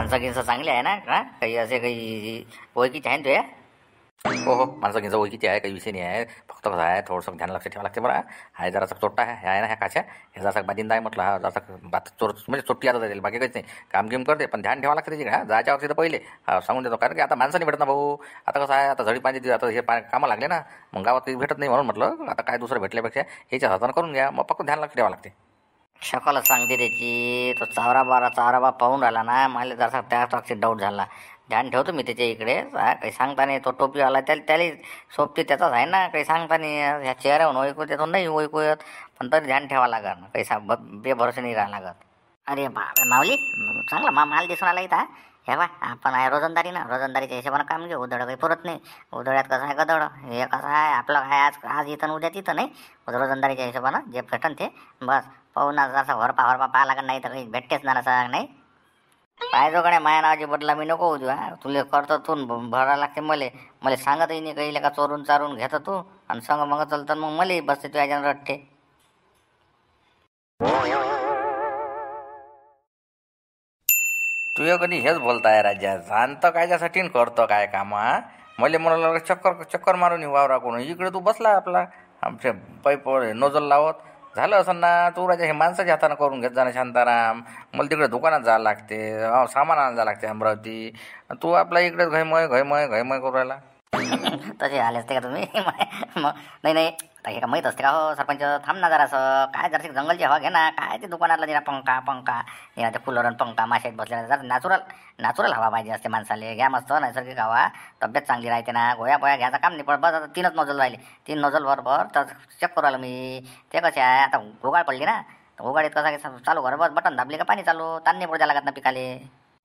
माणसं गिणसं चांगली आहे ना का काही असे काही ओळखीचे आहे ना तुझ्या? हो हो, माणसं गिणसं ओळखीची आहे, काही विषय नाही आहे. फक्त कसं आहे थोडंसं ध्यान लक्ष ठेवावं लागते बरं. आहे जरासा चोट्टा आहे, हे आहे ना ह्या काच्या, हे जरासा बाजिंदा आहे म्हटलं. हा जरासा बात चोर म्हणजे चोट्टी आता जाईल, बाकी काहीच नाही. काम गिम करते पण ध्यान ठेवावं लागते त्याची. हा जायच्या वक्ती तर पहिले सांगून देतो, कारण की आता माणसं नाही भेटत ना भाऊ. आता कसं आहे, आता झडी पाणी आता हे कामं लागले ना, मग गावात काही भेटत नाही. म्हणून म्हटलं आता काय दुसरं भेटल्यापेक्षा ह्याच्या हातानं करून घ्या, मग फक्त ध्यान लक्ष ठेवावं लागते. शकलच सांगते त्याची. तो चावरा बा पाहून राहिला ना, मला जसा त्याच बाबतीत डाऊट झाला. ध्यान ठेवतो मी त्याच्या इकडे. काही सांगता नाही, तो टोपीवाला त्याला सोबती त्याचाच आहे ना, काही सांगता नाही. ह्या चेहऱ्यावरून ओळखू येतो नाही ओळखू येत, पण तरी ध्यान ठेवावं लागत. काही बेभरोसे नाही राहावं लागत. अरे माऊली, चांगला माल दिसून आला इथं. हे बा आपण आहे रोजंदारी ना, रोजंदारीच्या हिशोबानं काम घेऊ. उधळ काही पुरत नाही. उधळ्यात कसं आहे गदळ, हे कसं आहे आपलं काय आज इथं उद्या तिथं नाही. रोजंदारीच्या हिशोबानं जे भेटन ते बस पाहू ना. जसा वरपा पाहा लागत नाही तर काही भेटतेच ना असं नाही. पाहिजो कडे माया नावाची बदला मी नको होऊ देऊ. तुला करतो तू भरायला लागते मला सांगतही नाही काही का चोरून चारून घेतो तू आणि संग मग चलतं मग मला बसते तू याच्यानं रट्टे. तुझ्या कधी हेच बोलताय राज्यात, जाणतं कायच्यासाठी करतो काय कामा. मला म्हणाला चक्कर चक्कर मारून येऊ वावरा कोण, इकडे तू बसला आपला आमच्या पाईप नोजल लावत. झालं असं ना, तू राजा हे माणसाच्या हातानं करून घेत जाणं शांताराम. मला तिकडे दुकानात जायला लागते, सामान आणायला लागते अमरावती. तू आपला इकडेच घयमय करू राहिला. तसे आले असते का तुम्ही? मग नाही हे का माहीत असते का हो सरपंच? थांब ना जरासं, काय जराशी जंगलची हवा घे ना. काय ते दुकानातला जरा पंखा निरा ते फुलवरण पंखा माशात बसल्या जरा नॅचरल हवा पाहिजे असते माणसाले. घ्या मस्त नैसर्गिक हवा, तब्येत चांगली राहते ना. गोया घ्यायचं काम नाही पण बस. आता 3च नोजल राहिले, 3 नोजल बरोबर तर चेक करू राहिलो मी. ते कसे आहे आता घोगाळ पडली ना, घोगाळीत कसं चालू कर बस, बटन दाबले का पाणी चालू. ताण नाही पडू द्या लागत ना पिकाले.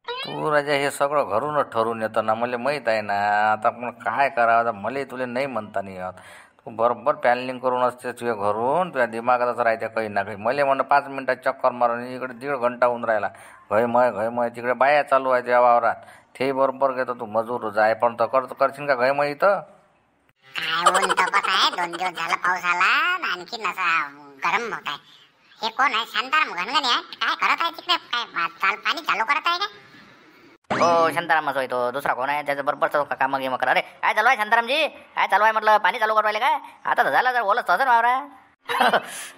तू राजा हे सगळं घरूनच ठरवून येतं ना, मला माहीत आहे ना. आता पण काय करावं, आता मला तुला नाही म्हणता नाही येत. तू बरोबर प्लॅनिंग करून असते तुझ्या घरून, तुझ्या दिमागातच राहते काही ना काही. मला म्हणणं 5 मिनिटात चक्कर मारून इकडे 1.5 घंटा होऊन राहिला. घयमय तिकडे बाया चालू आहे त्या वावरात. ते बरोबर घेतो तू मजूर जाय पण तर करशील का घयमय इथं? काय ऊन तपत आहे, 2 दिवस झाला पाऊस आला आणखी असा गरम होत आहे. हे कोण आहे? शांताराम घनघणे आहे काय करत आहे तिकडे? काय पाणी चालू करत आहे का? हो शांतारामच होय तो, दुसरा कोण आहे? त्याचं बरोबर काम गेम करा. अरे काय चालू आहे शांतारामजी? काय चालू आहे म्हटलं? पाणी चालू करवायला काय? आता तर झालं, जर ओलच तसं वावरा.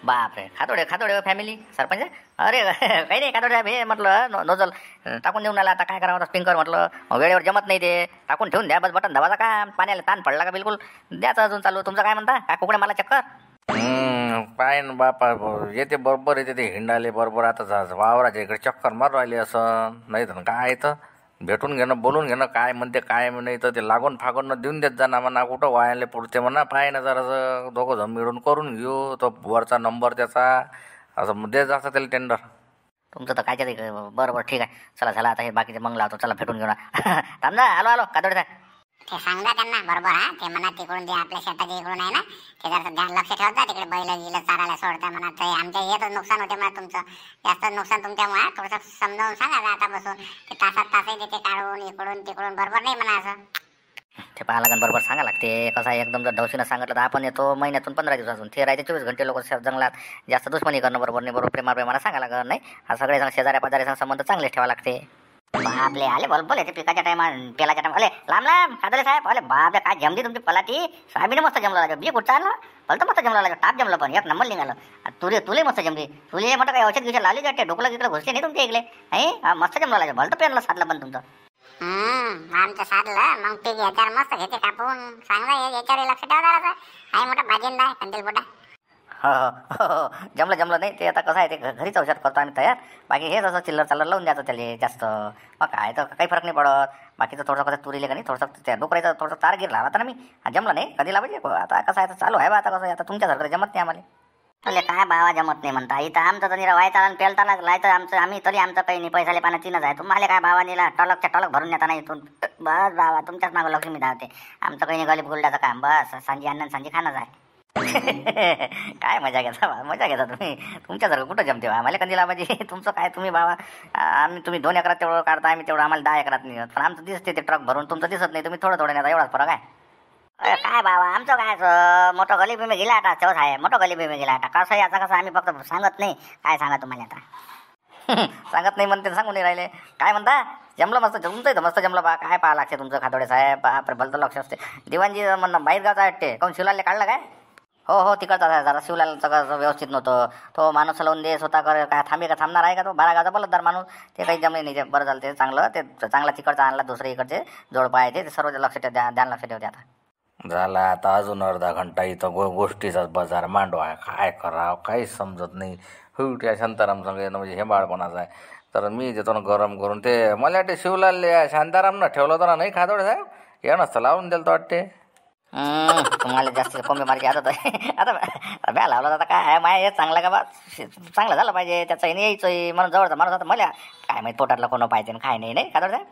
बापरे, खातोडे फॅमिली सरपंच. अरे काही नाही, खातोडे हे म्हटलं नोजल टाकून देऊन आला. आता काय करावं स्प्रिंकर म्हटलं, वेळेवर जमत नाही ते. टाकून ठेवून द्या बस, बटन दाबाचा का पाण्याला ताण पडला का बिलकुल द्याचं अजून चालू. तुमचं काय म्हणता? काय कुकडे मला चक्कर? पाय ना बापा, येते बरोबर येते ते हिंडाले बरोबर. आता वावराच्या इकडे चक्कर मारू राहिले असं नाही तर काय येतं. भेटून घेणं, बोलून घेणं, काय म्हणते काय नाही तर ते लागून फागून देऊन देत जा ना म्हणा. कुठं वायाले पुढते म्हणा. पाय ना जरासं दोघं जण मिळून करून घेऊ. तो वरचा नंबर त्याचा असं देत जास्त त्याला टेंडर. तुमचं तर कायच्या बरोबर ठीक आहे. चला झाला आता, हे बाकीचे मग लावतो. चला भेटून घेऊ ना. थांब ना, आलो कातोडे साहेब. ते सांगा त्यांना बरोबर. हा ते म्हणा तिकडून जे आपल्या शेताच्या इकडून आहे ना, ते जरा ध्यान लक्ष ठेवत जा. तिकडे बैल गिलं चारायला सोडता म्हणा. ते आमच्या येतच नुकसान होते म्हणा, तुमचं जास्त नुकसान तुमच्यामुळे. थोडंसं समजावून सांगा आता बसून. ते तासाही देते काढून इकडून तिकडून, बरोबर नाही म्हणा असं. ते पाहा लागन, बरोबर सांगा लागते. कसं आहे एकदम जर डवशीनं सांगितलं तर आपण येतो महिन्यातून 15 दिवसातून. ते राहते 24 घंटे लोक जंगलात. जास्त दुश्मनी करणं बरोबर नाही. बरोबर प्रेमाला सांगा लागत नाही. हा सगळे शेजाऱ्या पाजाऱ्या संबंध चांगले ठेवा लागते. बापले आले बोल येते पिकाच्या टायमा पेलाच्या टायमा. अरे लांब कादळे साहेब. अरे बापरे, काय जमली तुमची पलाटी. सोयाबीन मस्त जमलं लागलं, बी कुठं चाललं भलतं मस्त जमलं लागलं. टाप जमलं पण एक नंबर निघालं. तुले मस्त जमली. तुले म्हटलं काही औषध घेऊन लावली जाते, डोकलं गिकलं घुसले नाही तुमच्या इकडे. नाही मस्त जमलं लागलं, भलतं पेरलं साधलं पण तुमचं. आमचं साधलं मग पीक याच्यावर मस्त घेते कापून. चांगलं याच्यावर लक्ष ठेवा. आहे मोठा बाजिंदा आहे कंदील मोठा. हो जमलं नाही. ते आता कसं आहे, ते घरीच औषध करतो आम्ही तयार. बाकी हेच असं चिल्लर लावून द्यायचं त्याला जास्त. मग काय तर काही फरक नाही पडत. बाकीचं थोडंसं कसं तुरीले का नाही, थोडंसं त्या डोकरायचं थोडंसं तार गिर लावा ना मी. जमलं नाही कधी लावायचे. आता कसं आहे चालू आहे बा. आता कसं आहे, आता तुमच्यासारखं जमत नाही आम्हाला. अरे काय बाबा जमत नाही म्हणता. इथं आमचं तर निरा व्हायचा पेलताना लायचं आमचं आम्ही, तरी आमचं काही नाही. पैशाले पाना 3च आहे. तुम्हाला काय बाबा निला टॉलक भरून येता नाही इथून. बस बाबा तुमच्याच मागं लक्ष्मी धावते. आमचं काही नाही, गलीब गुलड्याचं काम बस. सांजी अन्न सांजी खाणंच आहे. काय मजा घेता तुम्ही. तुमच्यासारखं कुठं जमते आम्हाला कंदीला पाहिजे. तुमचं काय तुम्ही बाबा, तुम्ही 2 एकरात तेवढं काढता, आम्ही तेवढं आम्हाला 10 एकरात नाही. पण आमचं दिसते ते ट्रक भरून, तुमचं दिसत नाही. तुम्ही थोडं नेता, एवढाच फरक आहे. अरे काय बाबा आमचं काय मोठं गली बिमे गेला आता. तेव्हाच आहे मोठं गली बिमे गेला आता. कसं याचा कसं आम्ही फक्त सांगत नाही. काय सांगा तुम्हाला आता. सांगत नाही म्हणते सांगून नाही राहिले. काय म्हणता? जमलं मस्त, तुमचं इथं मस्त जमलं बा. काय पाहा लागते तुमचं खातोडे साहेब, बापरे भलतं लक्ष असते. दिवाणजी म्हणणं बाहेर गावचा वाटते, काऊन शिवलालले काढलं काय? हो हो तिकडचा आहे जरा. शिवलालचं कसं व्यवस्थित नव्हतं, तो माणूस लावून दे स्वतः कर, काय थांबे का थांबणार आहे का तो? 12 गावचा बलतदार माणूस, ते काही जमले नाही. ते बरं झालं, ते चांगलं, ते चांगला तिकडचा आणला. दुसरे इकडचे जोड पाहायचे, ते सर्व लक्ष ठेव, ध्यान लक्ष ठेवते. आता झाला, आता अजून अर्धा घंटा इथं गोष्टीचाच बाजार मांडवा आहे. काय करावं काहीच समजत नाही. त्या शांताराम सांगितलं म्हणजे हे बाळपणाचं आहे. तर मी देतो ना गरम करून. ते मला वाटते शिवलाल शांतारामनं ठेवलं होतं ना, नाही खातोडे साहेब? या नसतं लावून दिलं तर वाटते. तुम्हाला जास्त कोंबे मारची आदत आहे. आता ब्या लावला जाता काय आहे माय, हे चांगलं का बा? चांगलं झालं पाहिजे, त्याचं यायचंय म्हणून जवळचा माणूस. आता मला काय माहिती पोटातलं कोण पाहिजे काय नाही, नाही खातोडे साहेब?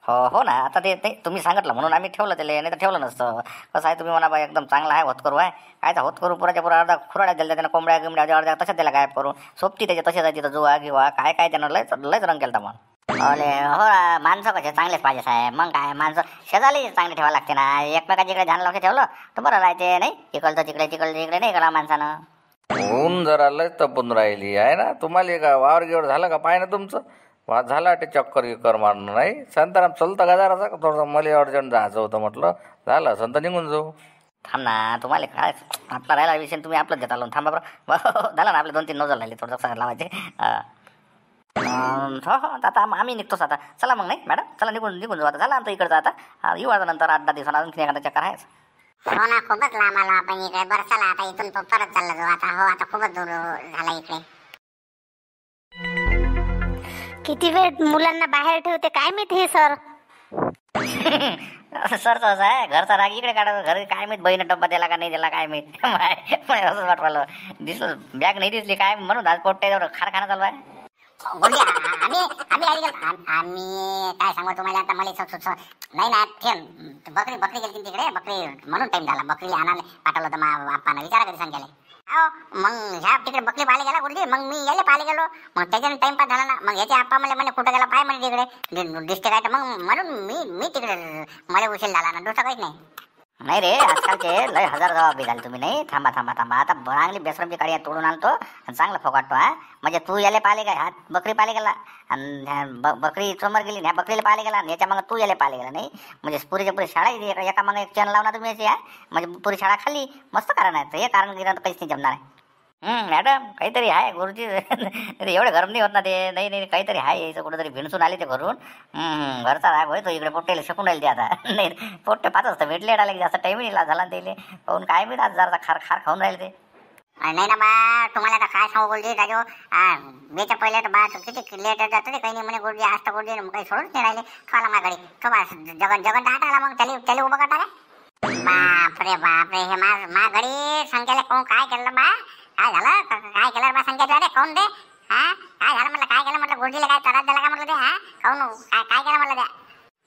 हो हो ना, आता ते तुम्ही सांगितलं म्हणून आम्ही ठेवलं त्याला, नाही तर ठेवलं नसतं. कसं आहे, तुम्ही म्हणा बा एकदम चांगला आहे, होत करू आहे. कायचा होत करू, पुराच्या पुरा अर्धा खुराड्या दिल्या त्यानं, कोंबड्या गिंबड्या अर्ध्या तशाच त्याला गायब करू. सोबती त्याच्या तसेच आहे तिथं जुवा किंवा काय काय त्यानं लयच रंग केला मग. अरे हो, माणसं कसे चांगलेच पाहिजे साहेब. मग काय माणसं शेजारी चांगले ठेवावं लागते ना. एकमेकाच्या इकडे ध्यान लक्ष ठेवलं तर बरं राहते, नाही इकडचं तिकडे तिकडे तिकडे नाही करा माणसानं. ऊन जरा लय तपून राहिली आहे ना. तुम्हाला का वावर गिवर झालं का पाय ना तुमचं? वाद झाला ते चक्कर गिक्कर मारणं नाही. शांताराम चलतं का जरा थोडंसं, मला अर्जंट जायचं होतं म्हटलं. झालं संत निघून जाऊ. थांब ना, तुम्हाला काय आपला राहिला विषय, तुम्ही आपलं देता लावून थांबा बरं. झालं ना आपले 2-3 नोजल राहिले, थोडंसं लावायचे. हो हो आता आम्ही निघतोच आता. चला मग, नाही मॅडम, चला निघून जाऊ आता. झालं आमचं इकडचं आता. येऊ आता नंतर 8-10 दिवसांना अजून एखादा चक्कर आहेच. हो ना, खूपच लांब आलो आपण इकडे. बरं चला आता इथून परत चालला जाऊ आता. हो आता खूपच दूर झाला इकडे. किती वेळ मुलांना बाहेर ठेवते काय माहिती हे सर. सर तसं आहे, घरचा राग इकडे काढा. घरी काय माहित बहीण डब्बा दिला का नाही दिला काय माहित. असंच वाटलं. दिसलं बॅग नाही दिसली काय म्हणून आज पोट्टे खाना चालू आहे. आम्ही काय सांगू तुम्हाला आता. मला नाही ना, बकरी गेली तिकडे. बकरी म्हणून टाइम झाला. बकरीला आणायला पाठवलं होतं बाप्पानं. विचारा कधी सांगायला. हो मग ह्या तिकडे बकरी पाहायला गेला गुरुजी. मग मी याला पाहायला गेलो. मग त्याच्याने टाइमपास झाला ना. मग याचे आप्पा म्हणे कुठं गेला पाय म्हणे तिकडे दिसते काय. तर मग म्हणून मी तिकडे मला उशीर झाला ना, दुसरं काहीच नाही. नाही रे, आजकालचे लय हजार जबाबी झाले तुम्ही. नाही थांबा. आता चांगली बेसरमची काळी तोडून आणतो आणि चांगला फोकाटतो. हा म्हणजे तू याला पाहिले काय, हा बकरी पाहिले गेला आणि बकरी समोर गेली, ह्या बकरीला पाहिले गेला, याच्या मग तू याला पाहिले गेला. नाही म्हणजे पुरीच्या पुरी शाळा एका मग एक चॅनल लावणार तुम्ही याची. म्हणजे पुरी शाळा खाली मस्त कारण आहे. हे कारण गिरण काहीच नाही जमणार आहे. मॅडम काहीतरी आहे गुरुजी. एवढं गरम नाही होत ना ते. नाही काहीतरी आहे यायचं. कुठंतरी भिणसून आले ते घरून. घरचा राग होय तो इकडे पोट्टेला शकून राहील ते आता. नाही पोट्टे पाच वाजता भेटले आले जास्त टाईम झाला त्याला. पाहून काय मी आज जरा खार खाऊन राहील ते. नाही ना बा, तुम्हाला आता काय सांगू गुरुजी. राजू बेच्या पहिले तर बा किती लेट जातं ते. काही नाही म्हणे गुरुजी, आज तर गुरुजी काही सोडूच नाही राहिले. थोडा माझ्याकडे तो बा जगन डाट आला. मग त्याला उभं करता काय. बापरे हे मा घडी संख्याला कोण काय केलं बा. काय झालं काय केलं बा संख्याला रे. कोण दे हा काय झालं म्हटलं. काय केलं म्हटलं गुरुजीला. काय त्रास झाला का म्हटलं ते. हा काऊन काय केलं म्हटलं त्या.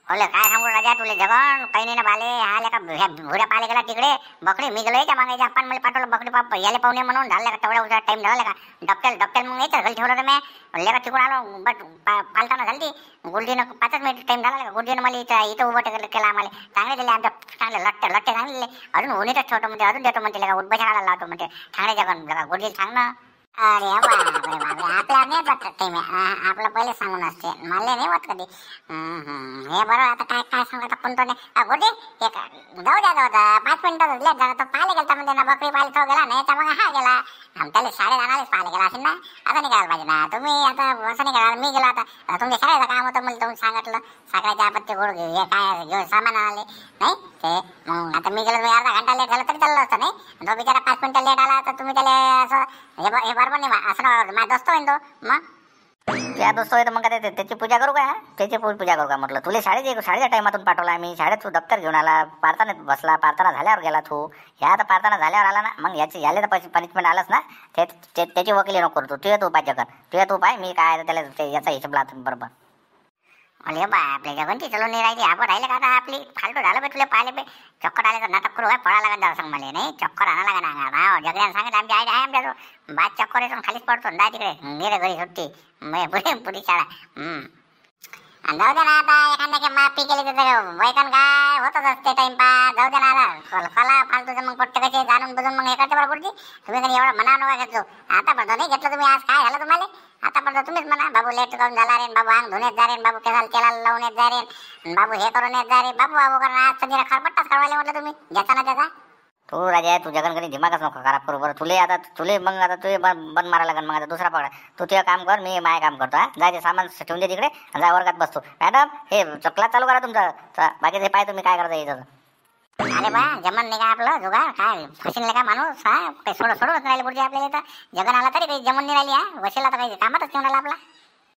बोले काय सांगू राजा तुले जगन. काही नाही ना बाले. हा लेका भुड्या पाहिले गेला तिकडे. बकरी मी गेलो याच्या मागे. आपण मला पाठवलं बकरी याले पाहुणे म्हणून. झालं का तेवढ्या उद्या टाइम झाला का. डबक्याल मग यायचं घरी ठेवलं मी. लेका तिकडून आलो बट पालताना झाली ती. गुरुजीनं 5 मिनिट टाइम झाला का. गुरुजीनं मला इथं उभं केला आम्हाला. चांगले दिले आमच्या चांगले लट्टे चांगले दिले. अजून उन्हीतच ठेवतो म्हणते. अजून देतो म्हणते. लेका उठबशाळाला लावतो म्हणते. चांगले जगन लेका गुरुजी सांग ना. अरे बापरे आपल्या नाही वाटत टाइम. आपलं पहिले सांगून असते. मला नाही वाटत कधी. हे बरोबर. आता काय सांगू आता कोणतं नाही गुरुजी. एक जाऊ द्या होता 5 मिनिटं लेट झाला. तो पाहिले गेला म्हणजे ना बकरी पाहिले तो गेला नाही तर मग हा गेला. त्याला शाळेत आणायलाच पाहिले गेला असेल ना. आता नाही करायला पाहिजे ना तुम्ही. आता असं नाही करा. मी गेला आता तुमच्या शाळेचं काम होतं मला. तुम्ही सांगितलं सकाळच्या आपत्ती गोड हे काय घेऊन सामान आले नाही ते. मग आता मी गेलो. अर्धा घंटा लेट झाला तरी चाललं असतं. नाही तो बिचारा 5 मिनिटं लेट आला तर तुम्ही त्याला असं हे बरोबर नाही. असं माझा दोस्त होईन तो. मग त्या दोस्त होय तर मग काय त्याची पूजा करू का. त्याची पूजा करू का म्हटलं. तुला शाळेच्या टायमातून पाठवला आम्ही. शाळेत तू दप्तर घेऊन आला. पारताना बसला. पारताना झाल्यावर गेला तू. ह्या आता पारताना झाल्यावर आला ना. मग याले तर पनिशमेंट आलंच ना. त्याची वकिली नको करू. तू तू पाहिजे कर. तू पाय मी काय त्याला याचा हिशोब लावतो बरोबर. अरे बा आपल्या जगनची चलून नाही राहिली. आपण राहिले का आता आपली फालतू झालं बे. तुला पाहिले बे चक्कर आले तर नाटक करू काय. पळा लागत जाऊ सांग मला. नाही चक्कर आणा लागत ना. जगड्यानं सांगितलं आमची आई आहे आमच्या बाद चक्कर येतो खालीच पडतो. ना तिकडे मेरे घरी सुट्टी पुरी शाळा. जाऊ दे ना आता. एखाद्या माफी केली तर वैकन काय होतच असते टाइमपास. जाऊ दे ना आता. कला फालतूचं मग पट्टे कसे जाणून बुजून मग हे करते बरोबर गुरुजी. तुम्ही कधी एवढा मना नका घेतलो. आता बघा नाही घेतलं तुम्ही. आज काय झालं तुम्हाला. आतापर्यंत तुम्हीच म्हणा बाबू लेट करून झाला रे, बाबू अंग धुण्यात जा रे, बाबू केसाला तेलाला लावून येत जा रे, बाबू हे करून येत जा रे, बाबू बाबू करून आज तर खरपट्टाच खरवायला म्हटलं तुम्ही ज्याचा ना त्याचा. तू राजा तू जगन कधी दिमागच नको खराब करू बरं. तुले मग आता तुले बंद मारा लागेल. मग आता दुसरा पकडा. तू तुझं काम कर, मी माझं काम करतो. जाय ते सामान ठेवून दे तिकडे आणि जा वर्गात बसतो. मॅडम हे क्लास चालू करा तुमचा. बाकीचे पाय तुम्ही काय करता इथं. अरे बा जमन नाही का आपलं जुगार काय फसिनले का माणूस हा काही सोडत राहिले पुढचे आपल्याला इथं जगन आला तरी काही जमून नाही राहिली हा वशीला तर काही कामातच ठेवून राहिला आपला.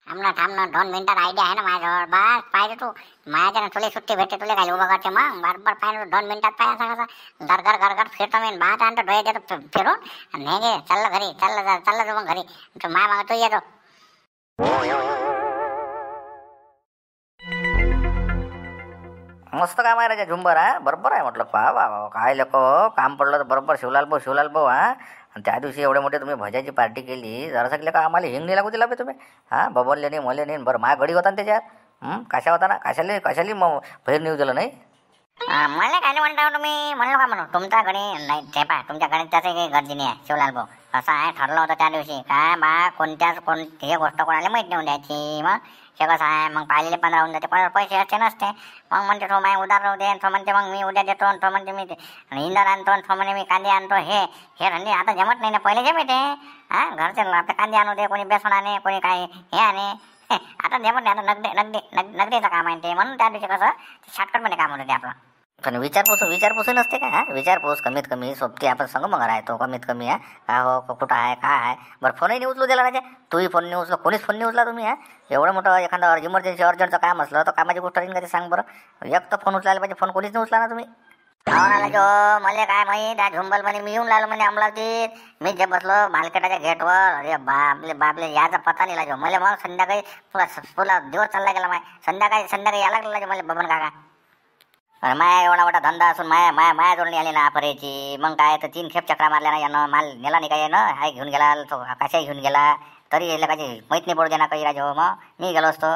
थांब ना 2 मिनिटात आयडिया आहे ना माझ्याजवळ. बस पाहिजे तू माझ्या तुला सुट्टी भेटते तुला काय उभं करते मग बरोबर पाहिजे 2 मिनिटात पाय असा कसा घर फिरतो मी बात आणतो डोळे देतो फिरून आणि हे गे चाललं घरी चाललं जाऊ मग घरी माय माग तू येतो. मस्त काम आहे राजा झुंबर हा. बरोबर आहे म्हटलं. पहा काय लोक काम पडलं तर बरोबर शिवलाल भाऊ हा. आणि त्या दिवशी एवढे मोठे तुम्ही भज्याची पार्टी केली जरा सगळे का आम्हाला हिंग नाही लागू दिला बे तुम्ही हा. बबनले नाही मले नाही. बरं माझ्या गडी होता ना त्याच्यात कशा होता ना कशाली मग बाहेर नेऊ दिलं नाही. मला काय म्हणता तुम्ही म्हणलो का म्हणू तुमच्या घरी नाही ते पा तुमच्या घरी त्याचं काही गर्दी नाही आहे शिवलाल भाऊ. असं आहे ठरलं होतं त्या दिवशी काय बा कोणती गोष्ट कोणाला माहीत नाही द्यायची. मग हे कसं आहे मग पाहिलेले 15 होऊन जाते कोणाला पैसे असते नसते. मग म्हणते तो माय उधार राहू दे. तो म्हणते मग मी उद्या देतो. तो म्हणते मी इंधन आणतो. तो म्हणे मी कांदे आणतो. हे धंदे आता जमत नाही ना. पहिले जमते हा घरचे आता कांदे आणू दे कोणी बेसन आणे कोणी काय हे आणे. आता जमत नाही. आता नगदीचं काम आहे ते. म्हणून त्या दिवशी कसं शॉर्टकटमध्ये काम होतं ते आपलं. पण विचारपूस नसते का हा. विचारपूस कमीत कमी सोबती आपण संग मग राहतो कमीत कमी हा. का हो कुठं आहे काय आहे. बरं फोनही नाही उचलू दिला राजा. तूही फोन नाही उचला कोणीच फोन नाही उचला तुम्ही हा. एवढं मोठं एखादं इमर्जन्सी अर्जंटचं काम असलं तर कामाची गोष्ट राहील का ते सांग बरं. एक तर फोन उचलायला पाहिजे. फोन कोणीच नाही उचला ना तुम्ही. आला जो मला काय माहीत त्या झुंबल म्हणे मी येऊन लागलो म्हणे अमरावतीत. मी जे बसलो मार्केटाच्या गेटवर. अरे बापले याचा पत्ता नाही लागो मला. मग संध्याकाळी पुला दिवस चालला गेला माय. संध्याकाळी यायला लागला मला बबन काका. माया एवढा मोठा धंदा असून माया जोडणी आली ना अपरेची. मग काय तर 3 खेप चक्रा मारल्या ना यानं. माल नेला नाही काय यानं. हाय घेऊन गेला तो आकाशही घेऊन गेला. तरी यायला काही माहीत नाही पडू दे ना काही राजा. मग मी गेलो असतो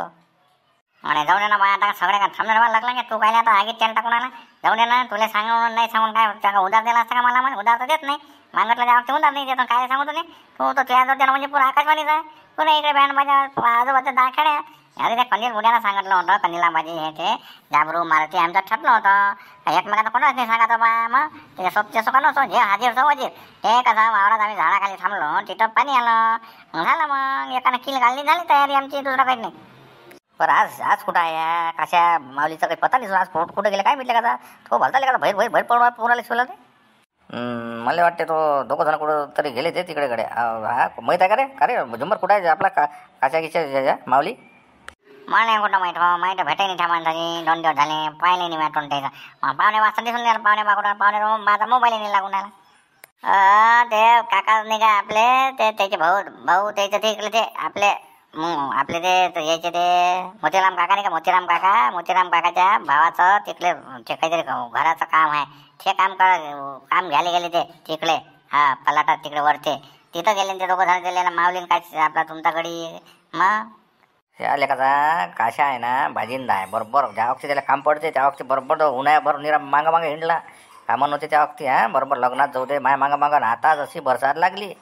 आणि जाऊन ना माझ्या आता सगळ्या काय थांबणार लागला का तू काय आता आगीत त्याला टाकून आला. जाऊन दे ना तुला सांगून नाही सांगून काय त्याला उधार दिला असता का मला. म्हणे उधार तर देत नाही. मागतला त्या उधार नाही देत. काय सांगू तुम्ही तू तर तुझ्या त्याला म्हणजे पुरा आकाशवाणीच आहे. पुन्हा इकडे बँड माझ्या आजोबाच्या दाखड्या. अरे त्या कनील उद्याला सांगितलं होतं कनीला माझी हे ते जाबरू मारुती आमचं ठरलं होतं. एकमेकांना कोणाच नाही सांगायचं बा. मग ते सोबचे सोका नसो जे हाजीर सो वजीर. हे कसं वावरात आम्ही झाडाखाली थांबलो तिथं पाणी आलं. झालं मग एकानं किल घालली झाली तयारी आमची. दुसरं काही नाही. बरं आज कुठं आहे कशा माऊलीचा काही पता नाही. आज कुठं गेले काय म्हटलं का तो भलताले का भैर पोराला शिवला ते. मला वाटते तो 2 जण कुठं तरी गेले ते तिकडे हा माहीत आहे का रे झुंबर कुठं आहे आपला काच्या गिच्या माऊली. मला नाही कुठं माहीत भेटाय नाही त्या माणसाची. 2 दिवस झाले पाहिले नाही मॅटून त्याचा. मग पाहुणे वाजता दिसून गेला. पाहुणे माझा मोबाईल नाही लागून आला. ते काका नाही का आपले त्याचे भाऊ त्याचे ते इकडे ते आपले ते यायचे ते मोतीराम काका नाही का. मोतीराम काकाच्या भावाचं तिकडे ते काहीतरी घराचं काम आहे. ते काम घ्यायला गेले ते तिकडे हा पलाटात तिकडे वरते. तिथं गेले ते 2 जण गेले ना. माऊलीन काय आपला तुमच्याकडे मग त्या लेखाचा काशा आहे ना भाजींदा आहे. बरोबर ज्या वक्ती त्याला काम पडते त्या वक्ती बरोबर उन्हाळ्याभर निरा मागं हिंडला. कामं नव्हते त्या वक्ती हा. बरोबर लग्नात जाऊ दे मागं आता जशी बरसात लागली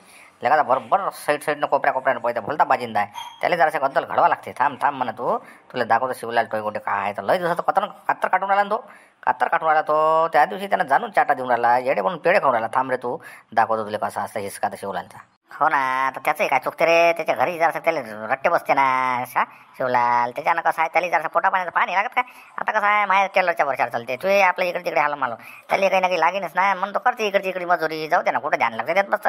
लेखाचा बरोबर साईडनं कोपऱ्यानं पैदा भलता बाजिंदा आहे. त्याला जराशा गद्दल घडवा लागते. थांब म्हणा तुला दाखवतो शिवलाल टोय कुठे काय आहे तर लय दिवसाचं कात्तर काढून राहिला तो. त्या दिवशी त्यानं जाणून चाटा देऊन राहिला. येडे म्हणून पेढे खाऊन राहिला. थांब रे तू दाखवतो तुला कसा असतं हिसका तर शिवलालचा. हो ना आता त्याचंही काय चुकते रे. त्याच्या घरी जरासं त्याला रट्टे बसते ना शिवलाल. त्याच्यानं कसं आहे त्याला जरासं पोटा पाण्याचं पाणी लागत काय. आता कसं आहे माझ्या टेलरच्या वर्षावर चालते. तू आपल्या इकडे तिकडे हाल मालो त्याला काही ना काही लागेनच ना. म्हणून तो करते इकडची मजुरी. जाऊ दे ना कुठं ध्यान लागते त्यात बस.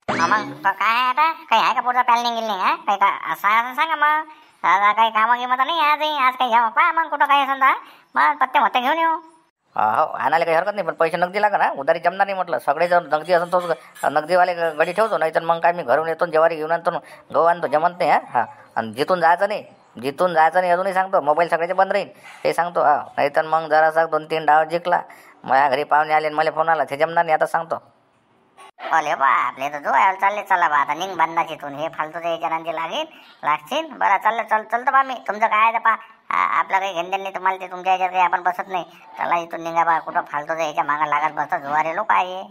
तर मग काय आहे आता काही आहे का पुढचा प्लॅनिंग गिलनिंग हा काही का असं सांगा मग. दादा काही कामं गिमत नाही आज काही घ्या पहा मग कुठं काही समजा मग पत्ते घेऊन येऊ. हो आणायला काही हरकत नाही पण पैसे नगदी लागा ना. उधारी जमणार नाही म्हटलं. सगळे जण नगदी असून तोच नगदीवाले गडी ठेवतो. नाही तर मग काय मी घरून येतो ज्वारी घेऊन आणतो गहू आणतो जमत नाही हा. आणि जिथून जायचं नाही अजूनही सांगतो. मोबाईल सगळ्याचे बंद राहील हे सांगतो हा. नाही तर मग जरासा 2-3 डाव जिंकला माझ्या घरी पाहुणे आले मला फोन आला ते जमणार नाही आता सांगतो. अरे बा आपले तर चालले चला बा आता निघ बंदाची इथून. हे फालतू याच्या नांदी लागशील बरं चालतं बा मी तुमचं काय आहे पा आपलं काही घेणदेण नाही तुम्हाला. ते तुमच्या याच्यात काही आपण बसत नाही. चला इथून निघा बा कुठं फालतू याच्या मागं लागत बसतं जुवारे लोक आहे.